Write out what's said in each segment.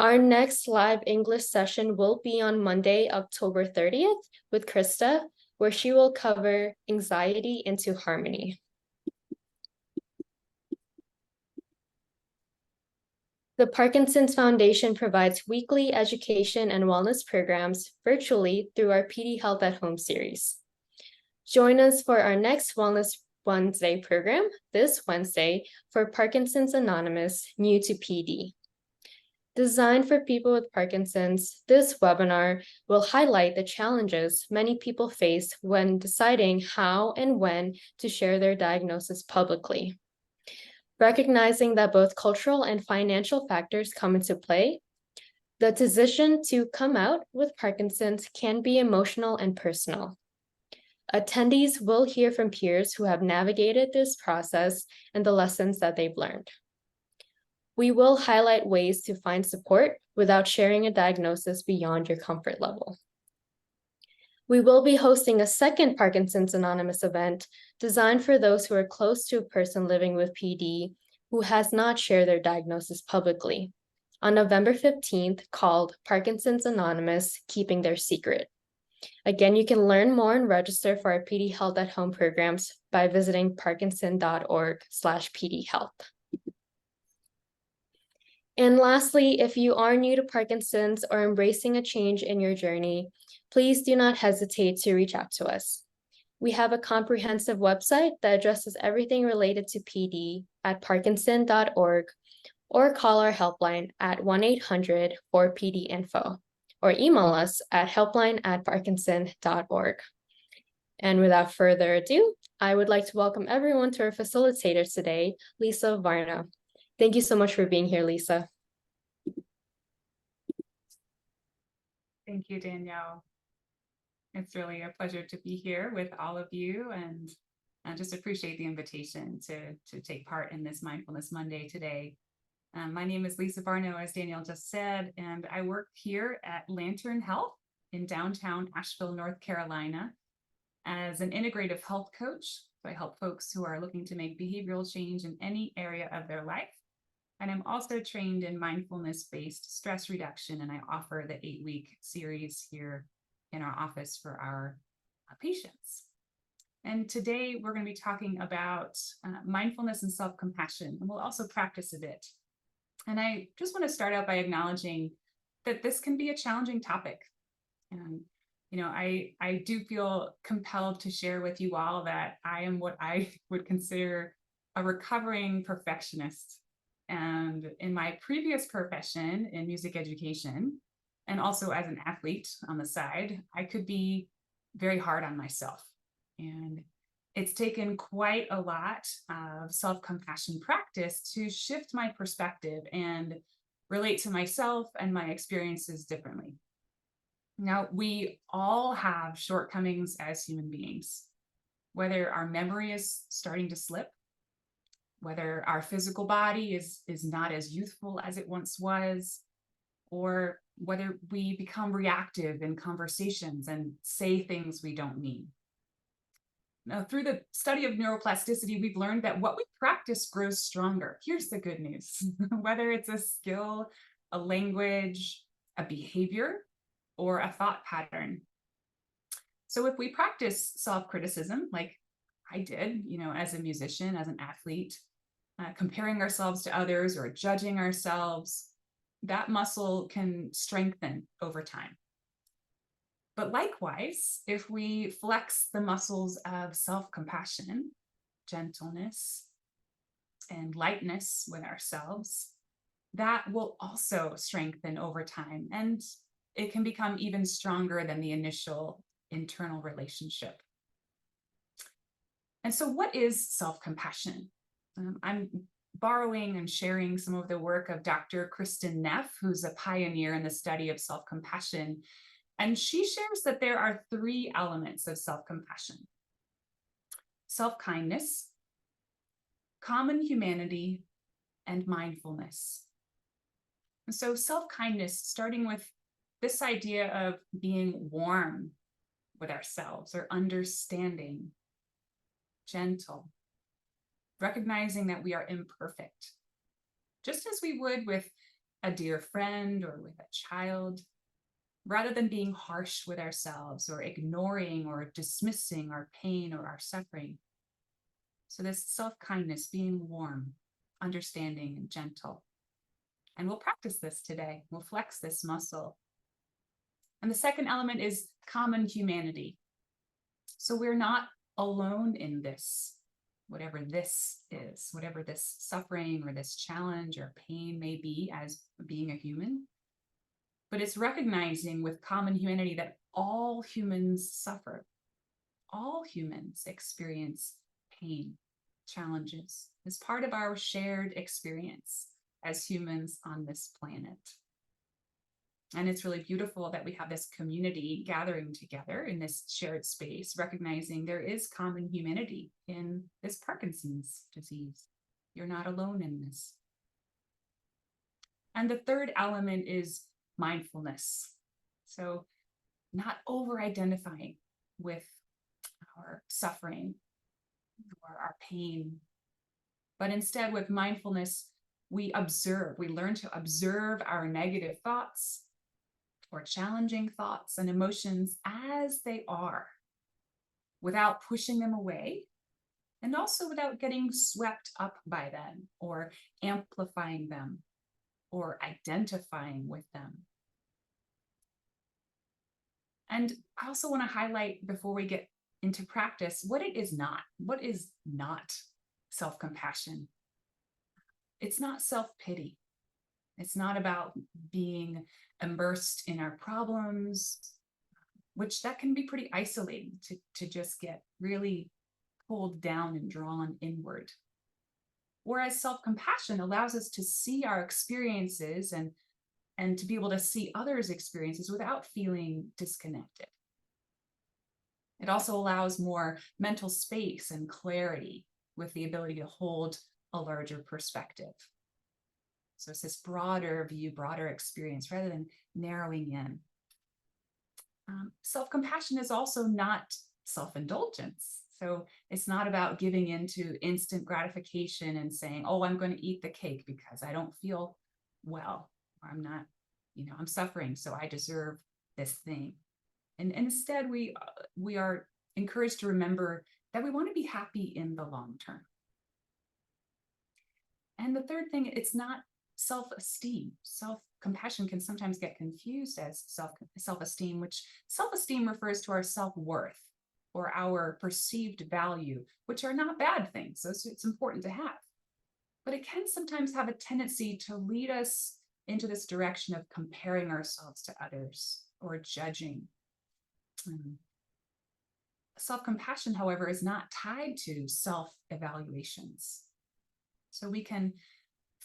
Our next live English session will be on Monday, October 30th with Krista, where she will cover anxiety into harmony. The Parkinson's Foundation provides weekly education and wellness programs virtually through our PD Health at Home series. Join us for our next Wellness Wednesday program this Wednesday for Parkinson's Anonymous, New to PD. Designed for people with Parkinson's, this webinar will highlight the challenges many people face when deciding how and when to share their diagnosis publicly. Recognizing that both cultural and financial factors come into play, the decision to come out with Parkinson's can be emotional and personal. Attendees will hear from peers who have navigated this process and the lessons that they've learned. We will highlight ways to find support without sharing a diagnosis beyond your comfort level. We will be hosting a second Parkinson's Anonymous event designed for those who are close to a person living with PD who has not shared their diagnosis publicly on November 15th, called Parkinson's Anonymous, Keeping Their Secret. Again, you can learn more and register for our PD Health at Home programs by visiting parkinson.org/pdhealth. And lastly, if you are new to Parkinson's or embracing a change in your journey, please do not hesitate to reach out to us. We have a comprehensive website that addresses everything related to PD at parkinson.org, or call our helpline at 1-800-4PD-INFO, or email us at helpline@parkinson.org. And without further ado, I would like to welcome everyone to our facilitator today, Lisa Varno. Thank you so much for being here, Lisa. Thank you, Danielle. It's really a pleasure to be here with all of you, and I just appreciate the invitation to take part in this Mindfulness Monday today. My name is Lisa Varno, as Danielle just said, and I work here at Lantern Health in downtown Asheville, North Carolina, as an integrative health coach. So I help folks who are looking to make behavioral change in any area of their life. And I'm also trained in mindfulness-based stress reduction, and I offer the 8-week series here in our office for our patients. And today we're going to be talking about mindfulness and self-compassion, and we'll also practice a bit. And I just want to start out by acknowledging that this can be a challenging topic. And I do feel compelled to share with you all that I am what I would consider a recovering perfectionist. And in my previous profession in music education, and also as an athlete on the side, I could be very hard on myself. And it's taken quite a lot of self-compassion practice to shift my perspective and relate to myself and my experiences differently. Now, we all have shortcomings as human beings, whether our memory is starting to slip, whether our physical body is not as youthful as it once was, or whether we become reactive in conversations and say things we don't mean. Now, through the study of neuroplasticity, we've learned that what we practice grows stronger. Here's the good news. Whether it's a skill, a language, a behavior, or a thought pattern. So if we practice self-criticism, like I did, as a musician, as an athlete, comparing ourselves to others or judging ourselves, that muscle can strengthen over time. But likewise, if we flex the muscles of self-compassion, gentleness, and lightness with ourselves, that will also strengthen over time, and it can become even stronger than the initial internal relationship. And so what is self-compassion? I'm borrowing and sharing some of the work of Dr. Kristen Neff, who's a pioneer in the study of self-compassion. And she shares that there are 3 elements of self-compassion: self-kindness, common humanity, and mindfulness. And so self-kindness, starting with this idea of being warm with ourselves, or understanding, gentle, recognizing that we are imperfect, just as we would with a dear friend or with a child, rather than being harsh with ourselves or ignoring or dismissing our pain or our suffering. So this self-kindness, being warm, understanding, and gentle. And we'll practice this today. We'll flex this muscle. And the second element is common humanity. So we're not alone in this, whatever this is, whatever this suffering or this challenge or pain may be as being a human. But it's recognizing with common humanity that all humans suffer. All humans experience pain, challenges, as part of our shared experience as humans on this planet. And it's really beautiful that we have this community gathering together in this shared space, recognizing there is common humanity in this Parkinson's disease. You're not alone in this. And the third element is mindfulness. So not over-identifying with our suffering or our pain, but instead with mindfulness, we learn to observe our negative thoughts or challenging thoughts and emotions as they are, without pushing them away, and also without getting swept up by them or amplifying them or identifying with them. And I also want to highlight, before we get into practice, what it is not. What is not self-compassion? It's not self-pity. It's not about being immersed in our problems, which that can be pretty isolating to just get really pulled down and drawn inward. Whereas self-compassion allows us to see our experiences and to be able to see others' experiences without feeling disconnected. It also allows more mental space and clarity with the ability to hold a larger perspective. So it's this broader view, broader experience, rather than narrowing in. Self-compassion is also not self-indulgence. So it's not about giving into instant gratification and saying, oh, I'm going to eat the cake because I don't feel well, or I'm not, I'm suffering, so I deserve this thing. And instead, we are encouraged to remember that we want to be happy in the long term. And the third thing, it's not self-esteem. Self-compassion can sometimes get confused as self-esteem, which self-esteem refers to our self-worth or our perceived value, which are not bad things. So it's important to have. But it can sometimes have a tendency to lead us into this direction of comparing ourselves to others or judging. Self-compassion, however, is not tied to self-evaluations. So we can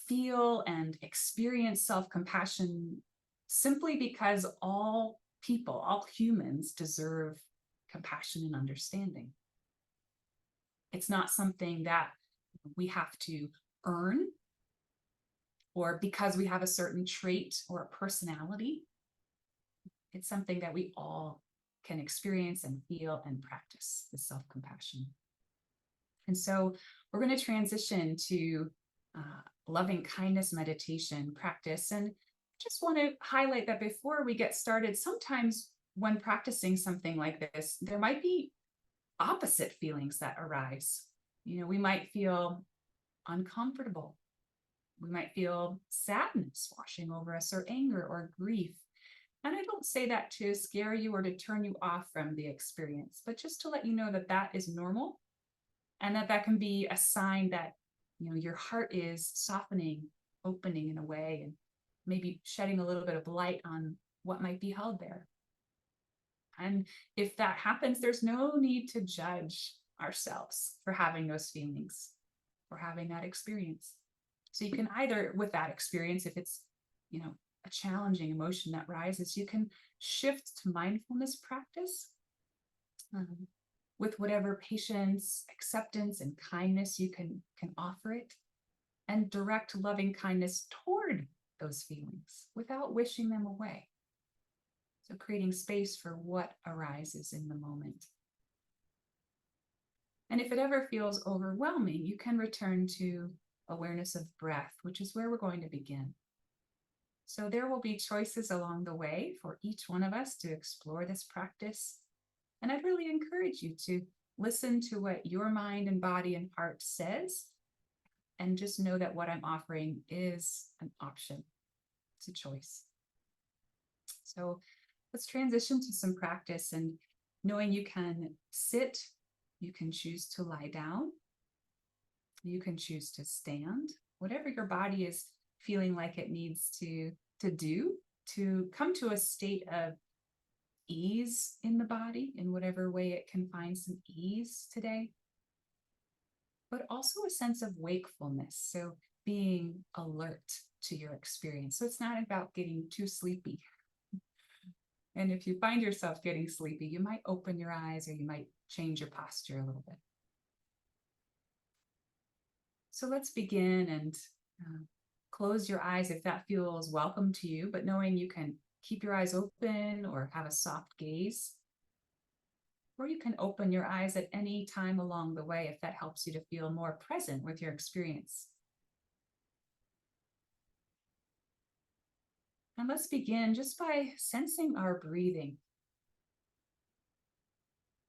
feel and experience self-compassion simply because all people, all humans, deserve compassion and understanding. It's not something that we have to earn, or because we have a certain trait or a personality. It's something that we all can experience and feel and practice, the self-compassion. And so we're going to transition to loving kindness meditation practice. And just want to highlight that before we get started, sometimes when practicing something like this, there might be opposite feelings that arise. We might feel uncomfortable. We might feel sadness washing over us, or anger or grief. And I don't say that to scare you or to turn you off from the experience, but just to let you know that that is normal, and that can be a sign that your heart is softening, opening in a way, and maybe shedding a little bit of light on what might be held there. And if that happens, there's no need to judge ourselves for having those feelings, for having that experience. So you can either, with that experience, if it's a challenging emotion that rises, you can shift to mindfulness practice with whatever patience, acceptance, and kindness you can offer it, and direct loving kindness toward those feelings without wishing them away. So creating space for what arises in the moment. And if it ever feels overwhelming, you can return to awareness of breath, which is where we're going to begin. So there will be choices along the way for each one of us to explore this practice. And I'd really encourage you to listen to what your mind and body and heart says, and just know that what I'm offering is an option. It's a choice. So let's transition to some practice, and knowing you can sit, you can choose to lie down, you can choose to stand, whatever your body is feeling like it needs to do to come to a state of ease in the body in whatever way it can find some ease today, but also a sense of wakefulness. So being alert to your experience. So it's not about getting too sleepy. And if you find yourself getting sleepy, you might open your eyes or you might change your posture a little bit. So let's begin, and close your eyes if that feels welcome to you, but knowing you can keep your eyes open or have a soft gaze. Or you can open your eyes at any time along the way if that helps you to feel more present with your experience. And let's begin just by sensing our breathing.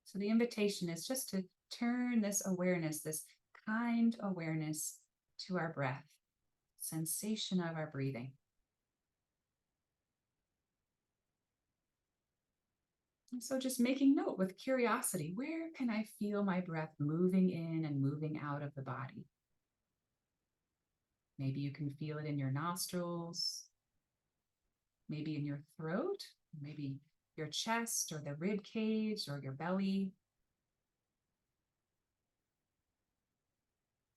So the invitation is just to turn this awareness, this kind awareness, to our breath, sensation of our breathing. And so just making note with curiosity, where can I feel my breath moving in and moving out of the body? Maybe you can feel it in your nostrils, maybe in your throat, maybe your chest or the rib cage or your belly.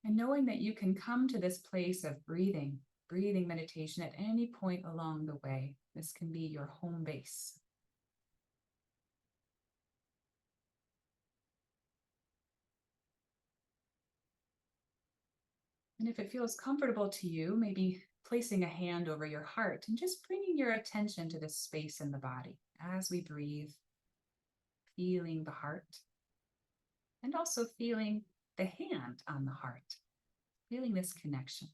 And knowing that you can come to this place of breathing meditation at any point along the way. This can be your home base. And if it feels comfortable to you, maybe placing a hand over your heart and just bringing your attention to this space in the body as we breathe, feeling the heart, and also feeling the hand on the heart, feeling this connection.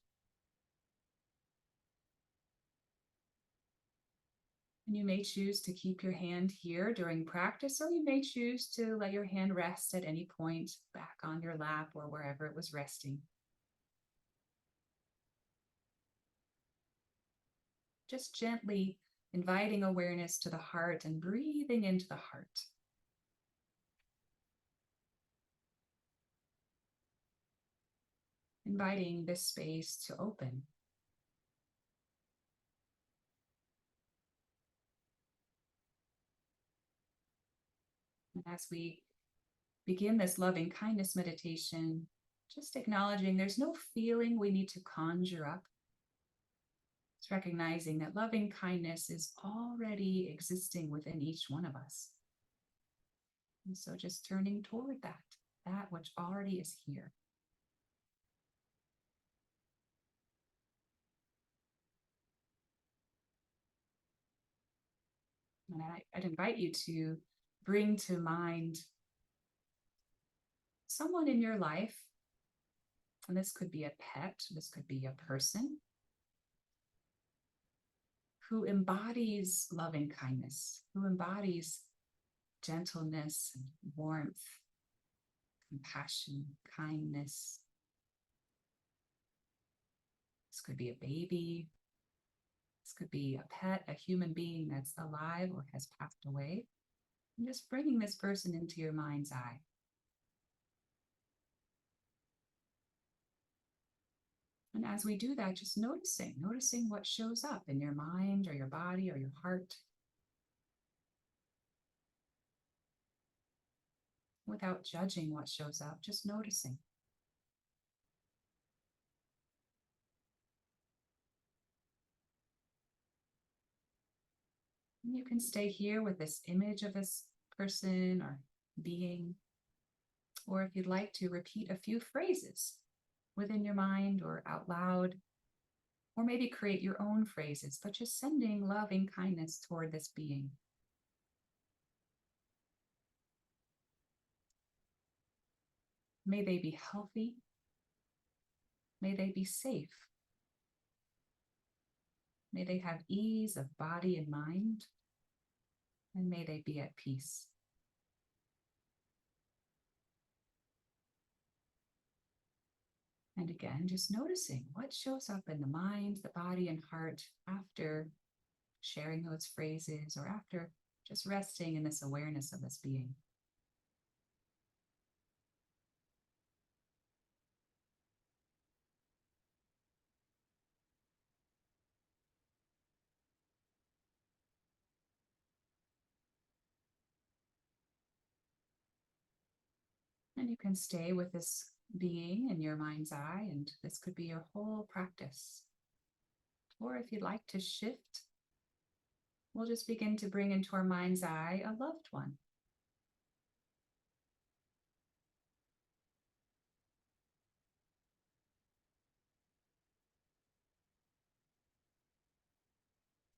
And you may choose to keep your hand here during practice, or you may choose to let your hand rest at any point back on your lap or wherever it was resting. Just gently inviting awareness to the heart and breathing into the heart. Inviting this space to open. And as we begin this loving kindness meditation, just acknowledging there's no feeling we need to conjure up. It's recognizing that loving kindness is already existing within each one of us. And so just turning toward that which already is here. And I'd invite you to bring to mind someone in your life, and this could be a pet, this could be a person, who embodies loving kindness, who embodies gentleness and warmth, compassion, kindness. This could be a baby. This could be a pet, a human being that's alive or has passed away. And just bringing this person into your mind's eye. And as we do that, just noticing what shows up in your mind or your body or your heart, without judging what shows up, just noticing. And you can stay here with this image of this person or being, or if you'd like to, repeat a few phrases within your mind or out loud, or maybe create your own phrases, but just sending loving kindness toward this being. May they be healthy. May they be safe. May they have ease of body and mind, and may they be at peace. And again, just noticing what shows up in the mind, the body, and heart after sharing those phrases or after just resting in this awareness of this being. And you can stay with this being in your mind's eye, and this could be your whole practice. Or if you'd like to shift, we'll just begin to bring into our mind's eye a loved one.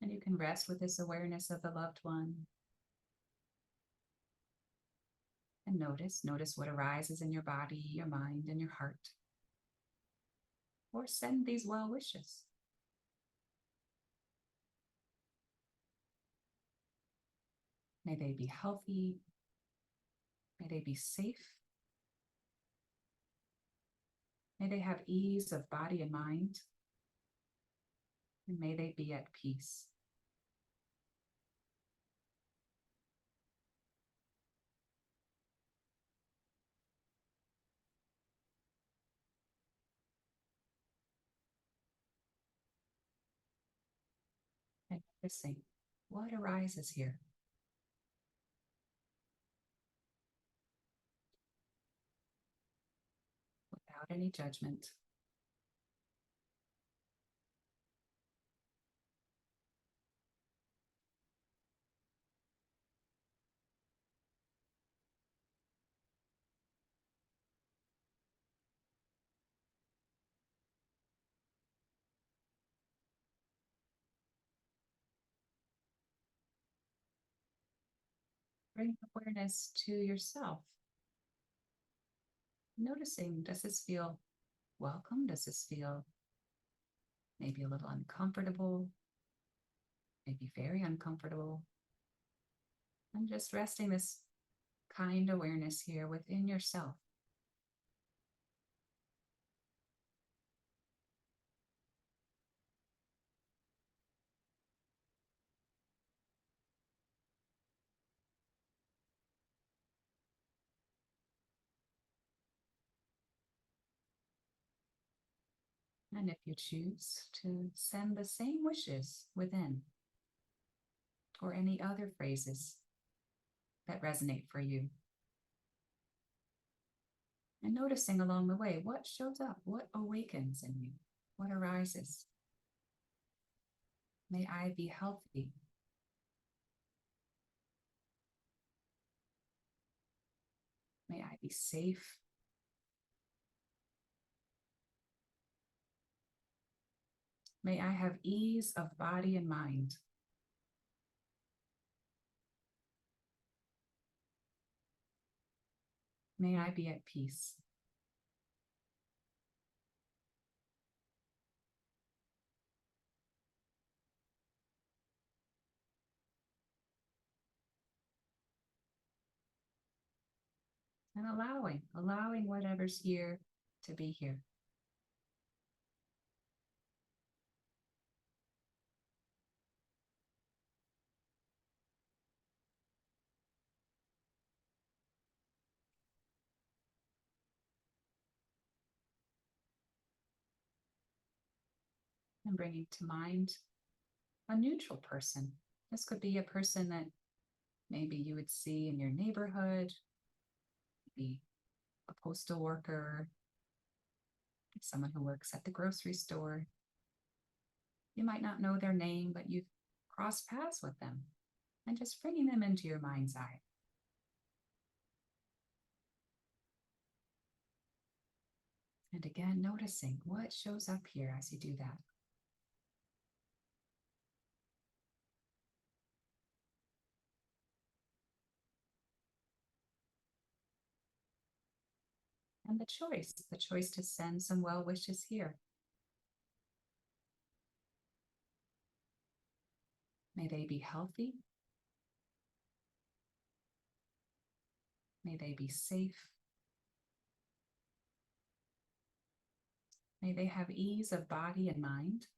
And you can rest with this awareness of the loved one. And notice what arises in your body, your mind, and your heart. Or send these well wishes. May they be healthy. May they be safe. May they have ease of body and mind. And may they be at peace. And noticing what arises here. Without any judgment. Bring awareness to yourself. Noticing, does this feel welcome? Does this feel maybe a little uncomfortable? Maybe very uncomfortable? And just resting this kind awareness here within yourself. And if you choose to send the same wishes within, or any other phrases that resonate for you. And noticing along the way, what shows up, what awakens in you, what arises. May I be healthy. May I be safe. May I have ease of body and mind. May I be at peace. And allowing whatever's here to be here. And bringing to mind a neutral person. This could be a person that maybe you would see in your neighborhood, maybe a postal worker, someone who works at the grocery store. You might not know their name, but you've crossed paths with them, and just bringing them into your mind's eye. And again, noticing what shows up here as you do that. And the choice to send some well wishes here. May they be healthy. May they be safe. May they have ease of body and mind.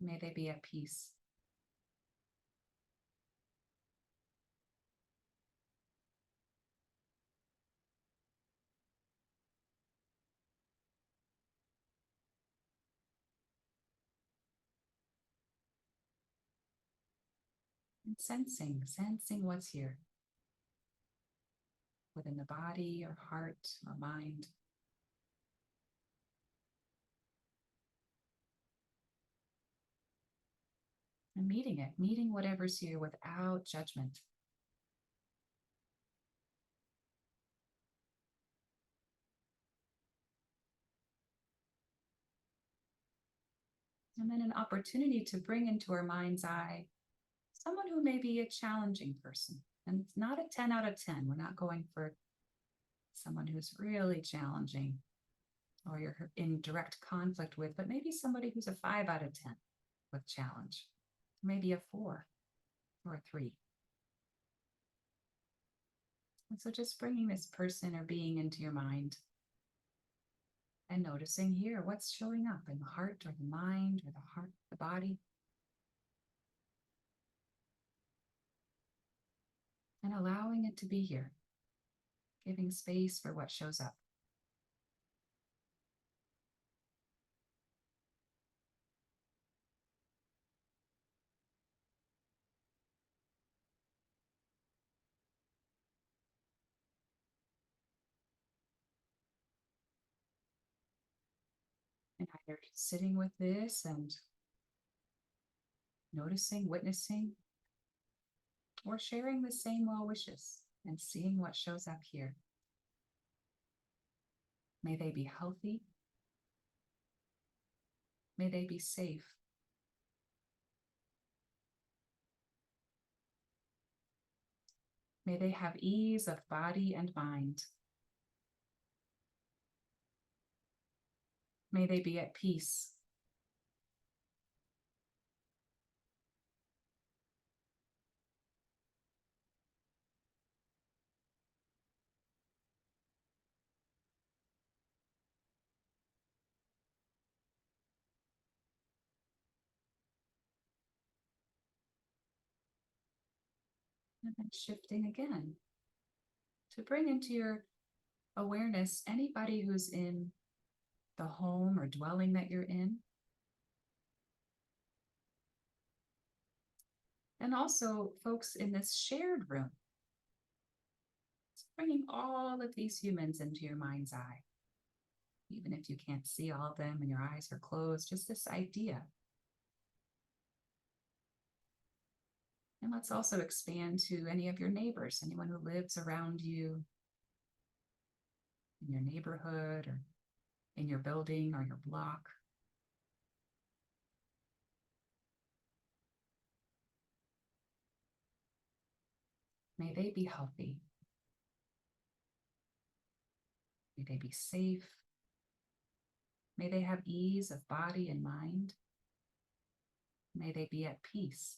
May they be at peace. And sensing what's here within the body or heart or mind. And meeting whatever's here without judgment. And then an opportunity to bring into our mind's eye someone who may be a challenging person. And it's not a 10 out of 10. We're not going for someone who's really challenging or you're in direct conflict with, but maybe somebody who's a 5 out of 10 with challenge, maybe a 4 or a 3. And so just bringing this person or being into your mind and noticing here what's showing up in the heart or the mind or the body. And allowing it to be here, giving space for what shows up. And either sitting with this and noticing, witnessing, or sharing the same well wishes and seeing what shows up here. May they be healthy. May they be safe. May they have ease of body and mind. May they be at peace. And then shifting again to bring into your awareness anybody who's in the home or dwelling that you're in. And also folks in this shared room. It's bringing all of these humans into your mind's eye. Even if you can't see all of them and your eyes are closed, just this idea. And let's also expand to any of your neighbors, anyone who lives around you, in your neighborhood or in your building or your block. May they be healthy. May they be safe. May they have ease of body and mind. May they be at peace.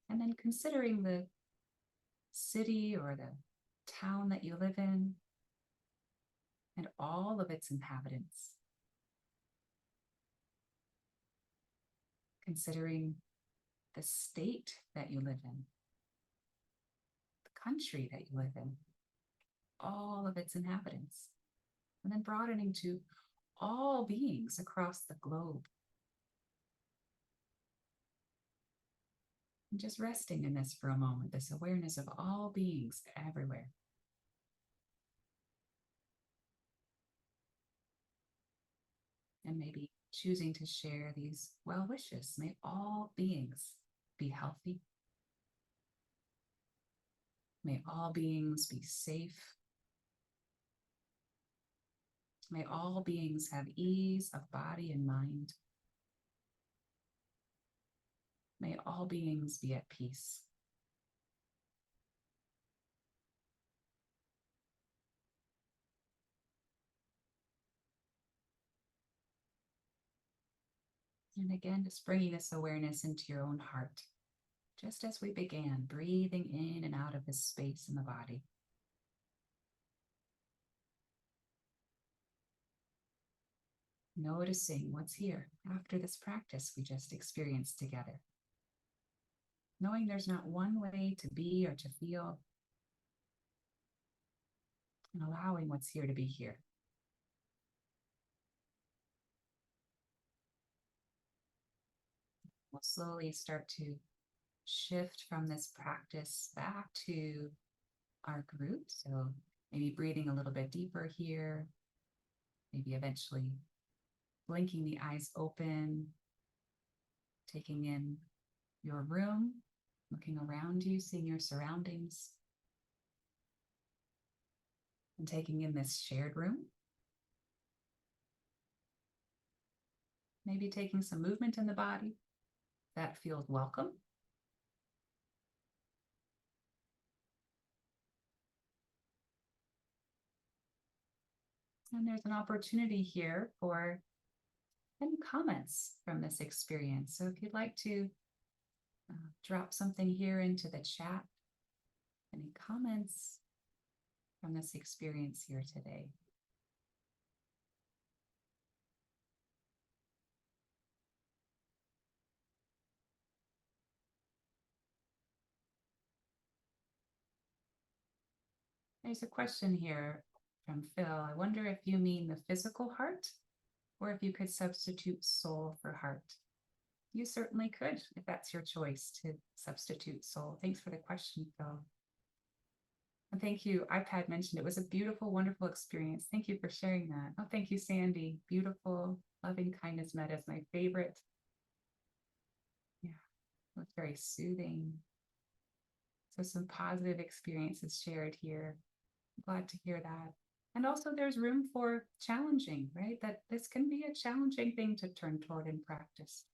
And then considering the city or the town that you live in and all of its inhabitants. Considering the state that you live in, the country that you live in, all of its inhabitants, and then broadening to all beings across the globe. And just resting in this for a moment, this awareness of all beings everywhere. And maybe choosing to share these well wishes. May all beings be healthy. May all beings be safe. May all beings have ease of body and mind. May all beings be at peace. And again, just bringing this awareness into your own heart, just as we began, breathing in and out of this space in the body. Noticing what's here after this practice we just experienced together. Knowing there's not one way to be or to feel, and allowing what's here to be here. We'll slowly start to shift from this practice back to our group. So maybe breathing a little bit deeper here, maybe eventually blinking the eyes open, taking in your room, looking around you, seeing your surroundings, and taking in this shared room. Maybe taking some movement in the body that feels welcome. And there's an opportunity here for any comments from this experience. So if you'd like to drop something here into the chat, any comments from this experience here today. There's a question here from Phil. I wonder if you mean the physical heart or if you could substitute soul for heart. You certainly could, if that's your choice to substitute soul. Thanks for the question, Phil. And thank you. iPad mentioned it was a beautiful, wonderful experience. Thank you for sharing that. Oh, thank you, Sandy. Beautiful, loving kindness metta is my favorite. Yeah, it was very soothing. So some positive experiences shared here. I'm glad to hear that. And also there's room for challenging, right? That this can be a challenging thing to turn toward in practice.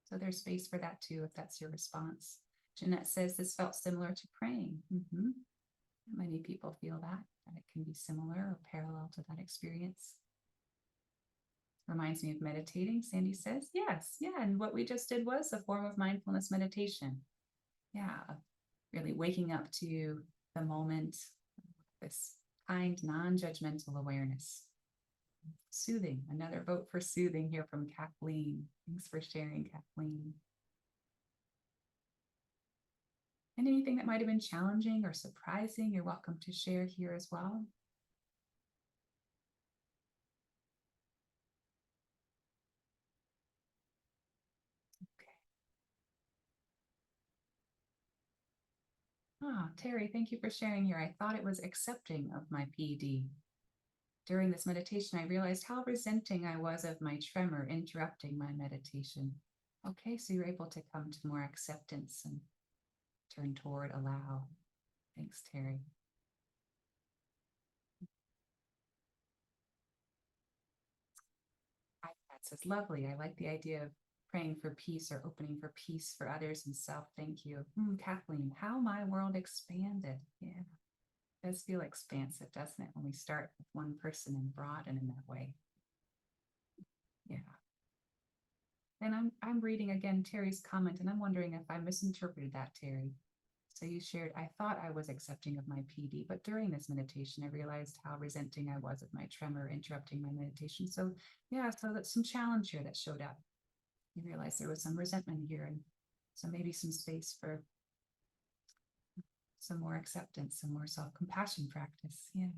So there's space for that too, if that's your response. Jeanette says this felt similar to praying. Many people feel that it can be similar or parallel to that experience. Reminds me of meditating, Sandy says. Yes, yeah, and what we just did was a form of mindfulness meditation. Yeah, really waking up to the moment, this kind, non-judgmental awareness. Soothing, another vote for soothing here from Kathleen. Thanks for sharing, Kathleen. And anything that might have been challenging or surprising, you're welcome to share here as well. Terry, thank you for sharing here. I thought it was accepting of my PD. During this meditation, I realized how resenting I was of my tremor interrupting my meditation. Okay, so you're able to come to more acceptance and turn toward allow. Thanks, Terry. iPad says, lovely. I like the idea of praying for peace or opening for peace for others and self. Thank you. Kathleen, how my world expanded. Yeah, it does feel expansive, doesn't it? When we start with one person and broaden in that way. Yeah. And I'm reading again Terry's comment, and I'm wondering if I misinterpreted that, Terry. So you shared, I thought I was accepting of my PD, but during this meditation, I realized how resenting I was of my tremor interrupting my meditation. So yeah, so that's some challenge here that showed up. You realize there was some resentment here, and so maybe some space for some more acceptance, some more self-compassion practice. Yeah.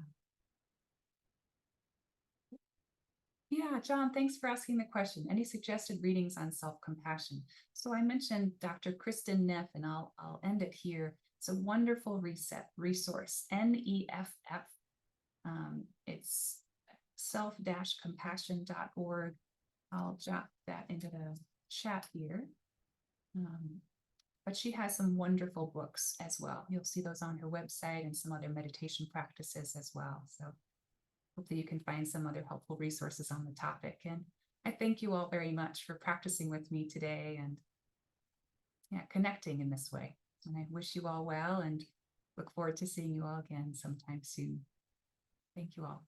Yeah, John, thanks for asking the question. Any suggested readings on self-compassion? So I mentioned Dr. Kristen Neff, and I'll end it here. It's a wonderful resource, NEFF. It's self-compassion.org. I'll drop that into the chat here. But she has some wonderful books as well. You'll see those on her website and some other meditation practices as well. So hopefully you can find some other helpful resources on the topic. And I thank you all very much for practicing with me today and connecting in this way. And I wish you all well and look forward to seeing you all again sometime soon. Thank you all.